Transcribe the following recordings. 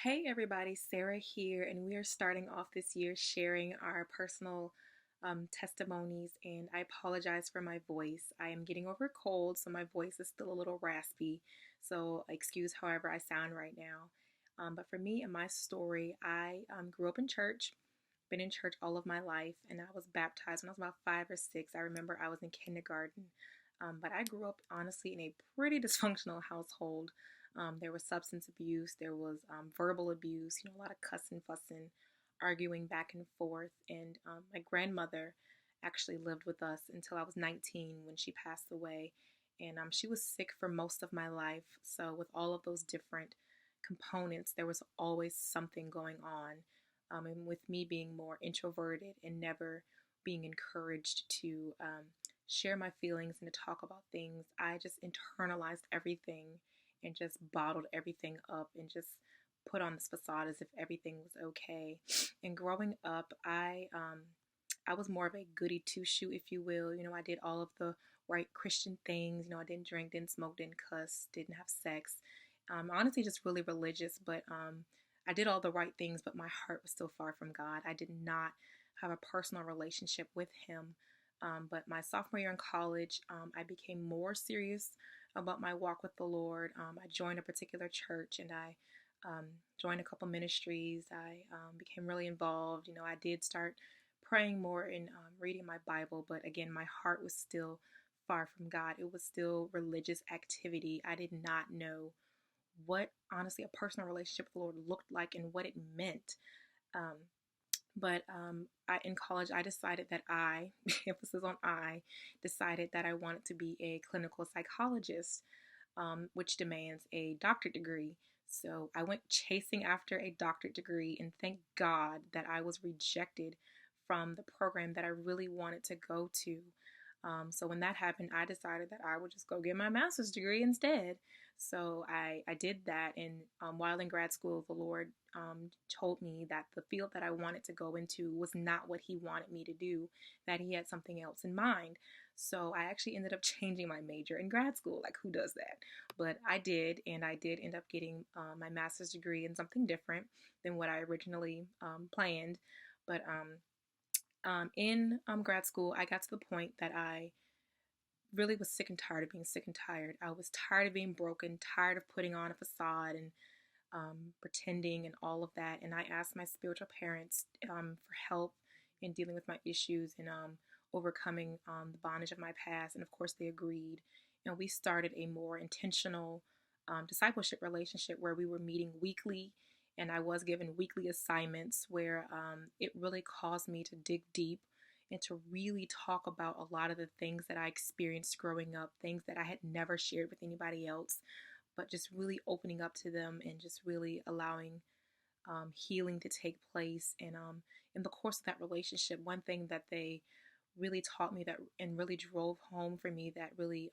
Hey everybody, Sarah here, and we are starting off this year sharing our personal testimonies. And I apologize for my voice. I am getting over a cold, so my voice is still a little raspy. So excuse however I sound right now. But for me and my story, I grew up in church, been in church all of my life, and I was baptized when I was about 5 or 6. I remember I was in kindergarten. But I grew up honestly in a pretty dysfunctional household. There was substance abuse, there was verbal abuse, a lot of cussing, fussing, arguing back and forth. And my grandmother actually lived with us until I was 19 when she passed away. And she was sick for most of my life. So, with all of those different components, there was always something going on. And with me being more introverted and never being encouraged to share my feelings and to talk about things, I just internalized everything and just bottled everything up and just put on this facade as if everything was okay. And growing up, I was more of a goody two shoe, if you will. I did all of the right Christian things. I didn't drink, didn't smoke, didn't cuss, didn't have sex. Honestly, just really religious. But I did all the right things, but my heart was still far from God. I did not have a personal relationship with Him. But my sophomore year in college, I became more serious about my walk with the Lord. I joined a particular church and I joined a couple ministries. I became really involved. I did start praying more and reading my Bible, but again, my heart was still far from God. It was still religious activity. I did not know what, honestly, a personal relationship with the Lord looked like and what it meant. Um, but in college, I decided that emphasis on decided that I wanted to be a clinical psychologist, which demands a doctorate degree. So I went chasing after a doctorate degree, and thank God that I was rejected from the program that I really wanted to go to. So when that happened, I decided that I would just go get my master's degree instead. So I did that. And while in grad school, the Lord told me that the field that I wanted to go into was not what He wanted me to do, that He had something else in mind. So I actually ended up changing my major in grad school. Like, who does that? But I did, and I did end up getting my master's degree in something different than what I originally planned. But in grad school, I got to the point that I really was sick and tired of being sick and tired. I was tired of being broken, tired of putting on a facade and pretending and all of that. And I asked my spiritual parents for help in dealing with my issues and overcoming the bondage of my past. And of course, they agreed. And we started a more intentional discipleship relationship where we were meeting weekly. And I was given weekly assignments where it really caused me to dig deep and to really talk about a lot of the things that I experienced growing up, things that I had never shared with anybody else, but just really opening up to them and just really allowing healing to take place. And in the course of that relationship, one thing that they really taught me that and really drove home for me that really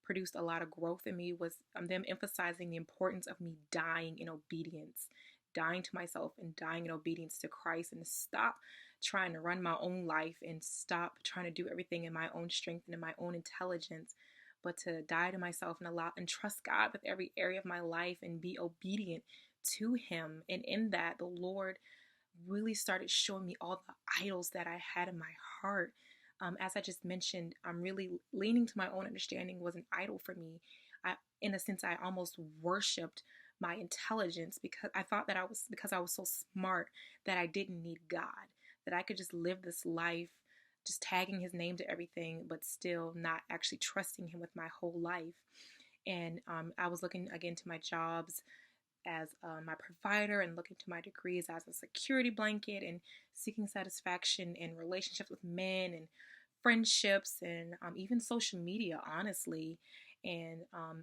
produced a lot of growth in me was them emphasizing the importance of me dying in obedience, dying to myself and dying in obedience to Christ, and to stop trying to run my own life and stop trying to do everything in my own strength and in my own intelligence, but to die to myself and allow and trust God with every area of my life and be obedient to Him. And in that, the Lord really started showing me all the idols that I had in my heart. As I just mentioned, I'm really leaning to my own understanding was an idol for me. In a sense, I almost worshipped my intelligence because I thought that because I was so smart that I didn't need God, that I could just live this life just tagging His name to everything, but still not actually trusting Him with my whole life. And I was looking again to my jobs as my provider and looking to my degrees as a security blanket and seeking satisfaction in relationships with men and friendships and even social media, honestly. And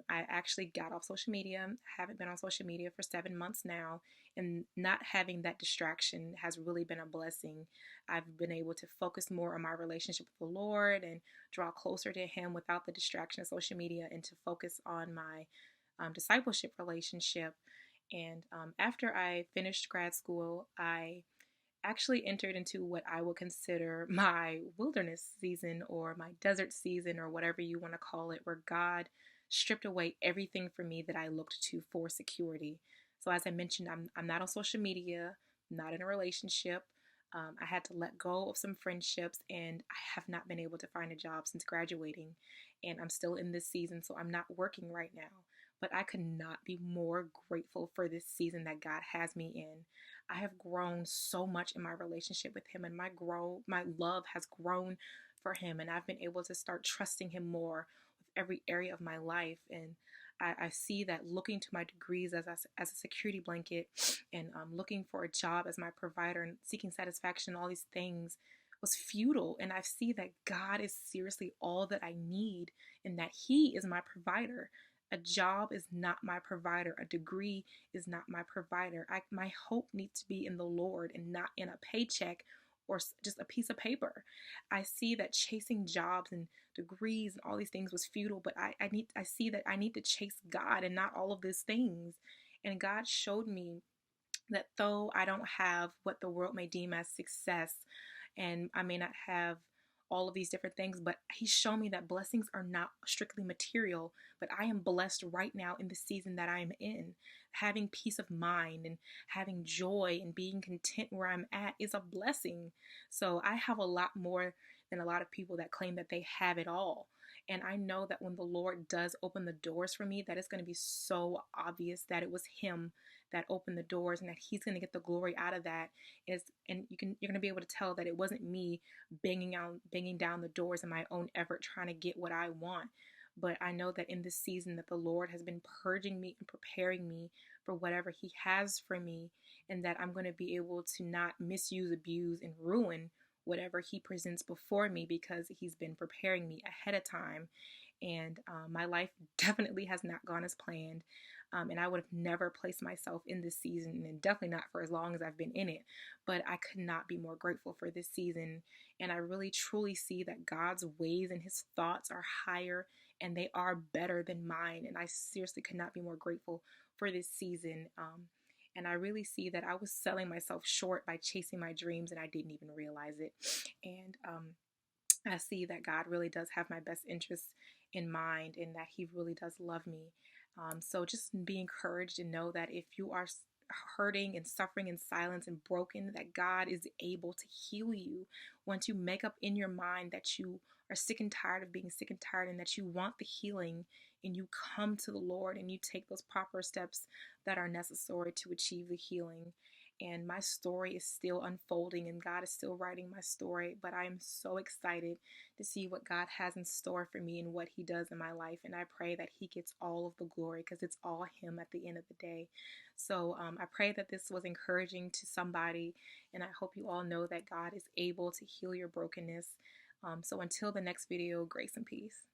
I actually got off social media. I haven't been on social media for 7 months now. And not having that distraction has really been a blessing. I've been able to focus more on my relationship with the Lord and draw closer to Him without the distraction of social media and to focus on my discipleship relationship. And after I finished grad school, I actually entered into what I would consider my wilderness season or my desert season or whatever you want to call it, where God stripped away everything from me that I looked to for security. So as I mentioned, I'm not on social media, not in a relationship. I had to let go of some friendships, and I have not been able to find a job since graduating. And I'm still in this season, so I'm not working right now. But I could not be more grateful for this season that God has me in. I have grown so much in my relationship with Him, and my love has grown for Him, and I've been able to start trusting Him more with every area of my life. And I see that looking to my degrees as a security blanket, and looking for a job as my provider and seeking satisfaction, all these things was futile. And I see that God is seriously all that I need, and that He is my provider. A job is not my provider. A degree is not my provider. My hope needs to be in the Lord and not in a paycheck or just a piece of paper. I see that chasing jobs and degrees and all these things was futile, but I see that I need to chase God and not all of these things. And God showed me that though I don't have what the world may deem as success, and I may not have all of these different things, but He showed me that blessings are not strictly material, but I am blessed right now in the season that I am in. Having peace of mind and having joy and being content where I'm at is a blessing. So I have a lot more than a lot of people that claim that they have it all. And I know that when the Lord does open the doors for me, that it's going to be so obvious that it was Him that opened the doors, and that He's going to get the glory out of that. And you're going to be able to tell that it wasn't me banging down the doors in my own effort trying to get what I want. But I know that in this season that the Lord has been purging me and preparing me for whatever He has for me, and that I'm going to be able to not misuse, abuse, and ruin whatever He presents before me, because He's been preparing me ahead of time. And my life definitely has not gone as planned. And I would have never placed myself in this season, and definitely not for as long as I've been in it. But I could not be more grateful for this season. And I really truly see that God's ways and His thoughts are higher, and they are better than mine. And I seriously could not be more grateful for this season. And I really see that I was selling myself short by chasing my dreams, and I didn't even realize it. And I see that God really does have my best interests in mind, and that He really does love me. So just be encouraged and know that if you are hurting and suffering in silence and broken, that God is able to heal you. Once you make up in your mind that you are sick and tired of being sick and tired, and that you want the healing, and you come to the Lord and you take those proper steps that are necessary to achieve the healing. And my story is still unfolding, and God is still writing my story, but I am so excited to see what God has in store for me and what He does in my life. And I pray that He gets all of the glory, because it's all Him at the end of the day. So I pray that this was encouraging to somebody, and I hope you all know that God is able to heal your brokenness. So until the next video, grace and peace.